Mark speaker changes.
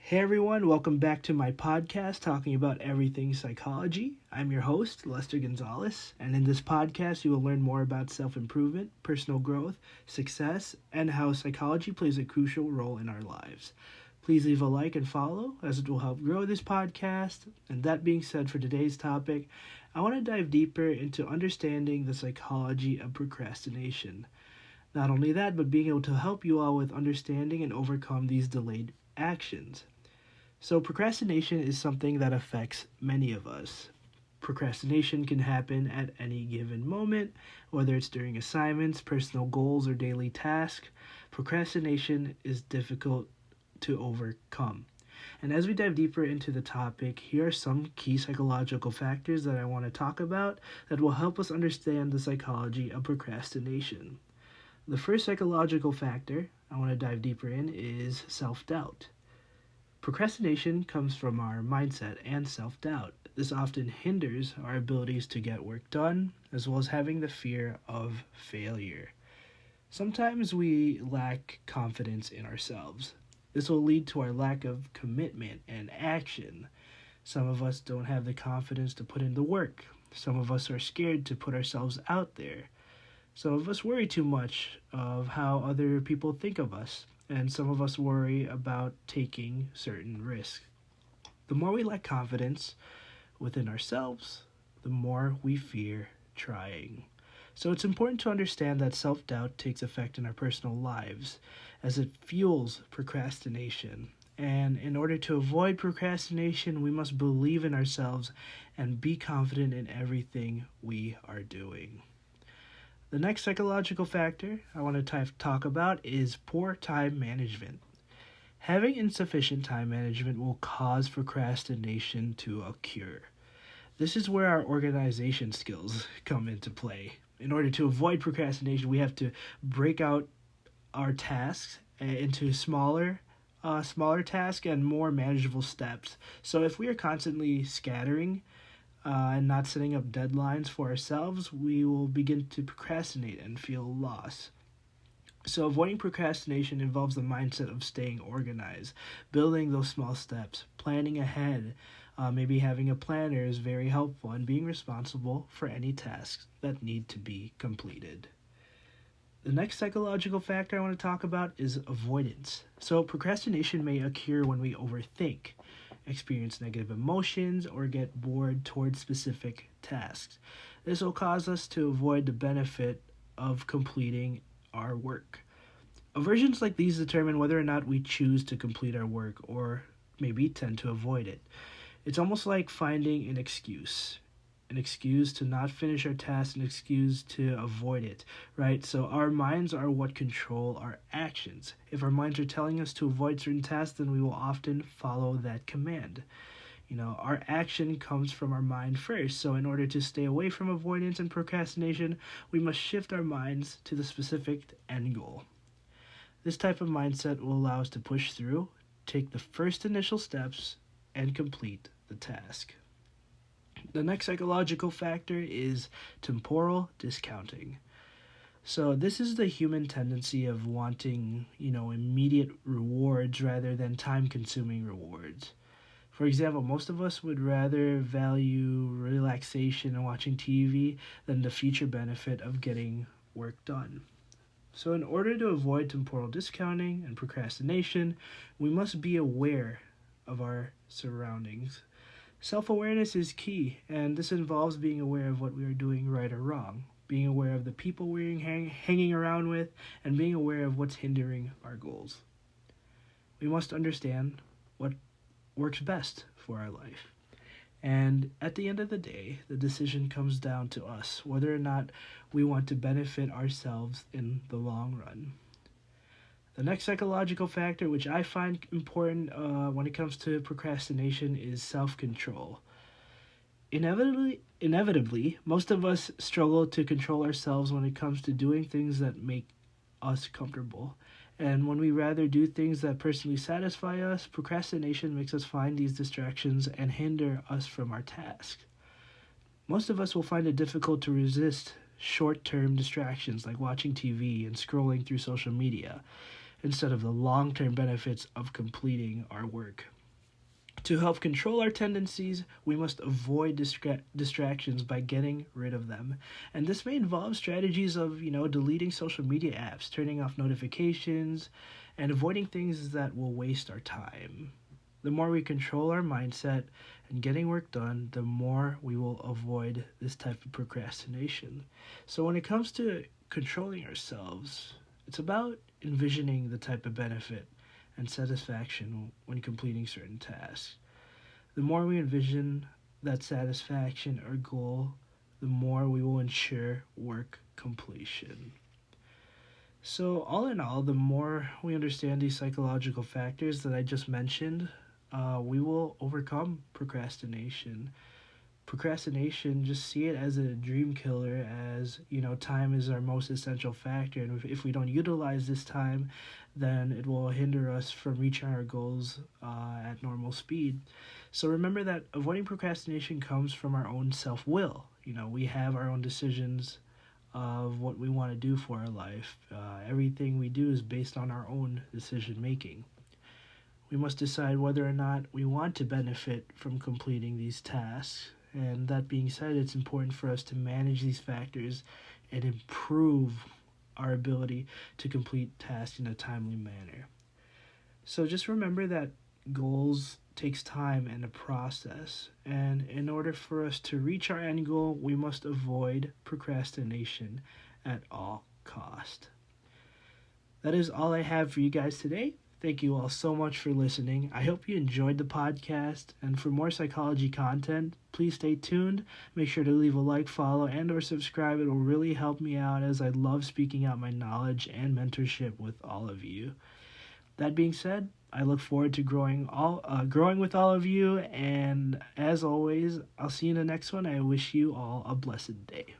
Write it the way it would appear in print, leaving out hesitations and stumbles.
Speaker 1: Hey everyone, welcome back to my podcast talking about everything psychology. I'm your host, Lester Gonzalez, and in this podcast, you will learn more about self improvement, personal growth, success, and how psychology plays a crucial role in our lives. Please leave a like and follow as it will help grow this podcast. And that being said, for today's topic, I want to dive deeper into understanding the psychology of procrastination. Not only that, but being able to help you all with understanding and overcome these delayed actions. So, procrastination is something that affects many of us. Procrastination can happen at any given moment, whether it's during assignments, personal goals, or daily tasks. Procrastination is difficult to overcome. And as we dive deeper into the topic, here are some key psychological factors that I want to talk about that will help us understand the psychology of procrastination. The first psychological factor I want to dive deeper in is self-doubt. Procrastination comes from our mindset and self-doubt. This often hinders our abilities to get work done, as well as having the fear of failure. Sometimes we lack confidence in ourselves. This will lead to our lack of commitment and action. Some of us don't have the confidence to put in the work. Some of us are scared to put ourselves out there. Some of us worry too much of how other people think of us, and some of us worry about taking certain risks. The more we lack confidence within ourselves, the more we fear trying. So it's important to understand that self-doubt takes effect in our personal lives as it fuels procrastination. And in order to avoid procrastination, we must believe in ourselves and be confident in everything we are doing. The next psychological factor I want to talk about is poor time management. Having insufficient time management will cause procrastination to occur. This is where our organization skills come into play. In order to avoid procrastination, we have to break out our tasks into smaller tasks and more manageable steps. So if we are constantly scattering and not setting up deadlines for ourselves, we will begin to procrastinate and feel lost. So avoiding procrastination involves the mindset of staying organized, building those small steps, planning ahead. Maybe having a planner is very helpful, and being responsible for any tasks that need to be completed. The next psychological factor I want to talk about is avoidance. So procrastination may occur when we overthink, experience negative emotions, or get bored towards specific tasks. This will cause us to avoid the benefit of completing our work. Aversions like these determine whether or not we choose to complete our work or maybe tend to avoid it. It's almost like finding an excuse to not finish our task, an excuse to avoid it, right? So our minds are what control our actions. If our minds are telling us to avoid certain tasks, then we will often follow that command. Our action comes from our mind first. So in order to stay away from avoidance and procrastination, we must shift our minds to the specific end goal. This type of mindset will allow us to push through, take the first initial steps, and complete the task. The next psychological factor is temporal discounting. So this is the human tendency of wanting, immediate rewards rather than time-consuming rewards. For example, most of us would rather value relaxation and watching TV than the future benefit of getting work done. So in order to avoid temporal discounting and procrastination, we must be aware of our surroundings. Self-awareness is key, and this involves being aware of what we are doing right or wrong, being aware of the people we're hanging around with, and being aware of what's hindering our goals. We must understand what works best for our life. And at the end of the day, the decision comes down to us, whether or not we want to benefit ourselves in the long run. The next psychological factor, which I find important when it comes to procrastination, is self-control. Inevitably, most of us struggle to control ourselves when it comes to doing things that make us comfortable. And when we rather do things that personally satisfy us, procrastination makes us find these distractions and hinder us from our tasks. Most of us will find it difficult to resist short-term distractions like watching TV and scrolling through social media, instead of the long-term benefits of completing our work. To help control our tendencies, we must avoid distractions by getting rid of them. And this may involve strategies of, deleting social media apps, turning off notifications, and avoiding things that will waste our time. The more we control our mindset and getting work done, the more we will avoid this type of procrastination. So when it comes to controlling ourselves, it's about envisioning the type of benefit and satisfaction when completing certain tasks. The more we envision that satisfaction or goal, the more we will ensure work completion. So, all in all, the more we understand these psychological factors that I just mentioned, we will overcome procrastination. Procrastination, just see it as a dream killer, as time is our most essential factor, and if we don't utilize this time, then it will hinder us from reaching our goals at normal speed. So remember that avoiding procrastination comes from our own self-will. We have our own decisions of what we want to do for our life. Everything we do is based on our own decision making. We must decide whether or not we want to benefit from completing these tasks. And that being said, it's important for us to manage these factors and improve our ability to complete tasks in a timely manner. So just remember that goals takes time and a process. And in order for us to reach our end goal, we must avoid procrastination at all cost. That is all I have for you guys today. Thank you all so much for listening. I hope you enjoyed the podcast, and for more psychology content, please stay tuned. Make sure to leave a like, follow, and or subscribe. It will really help me out, as I love speaking out my knowledge and mentorship with all of you. That being said, I look forward to growing with all of you, and as always, I'll see you in the next one. I wish you all a blessed day.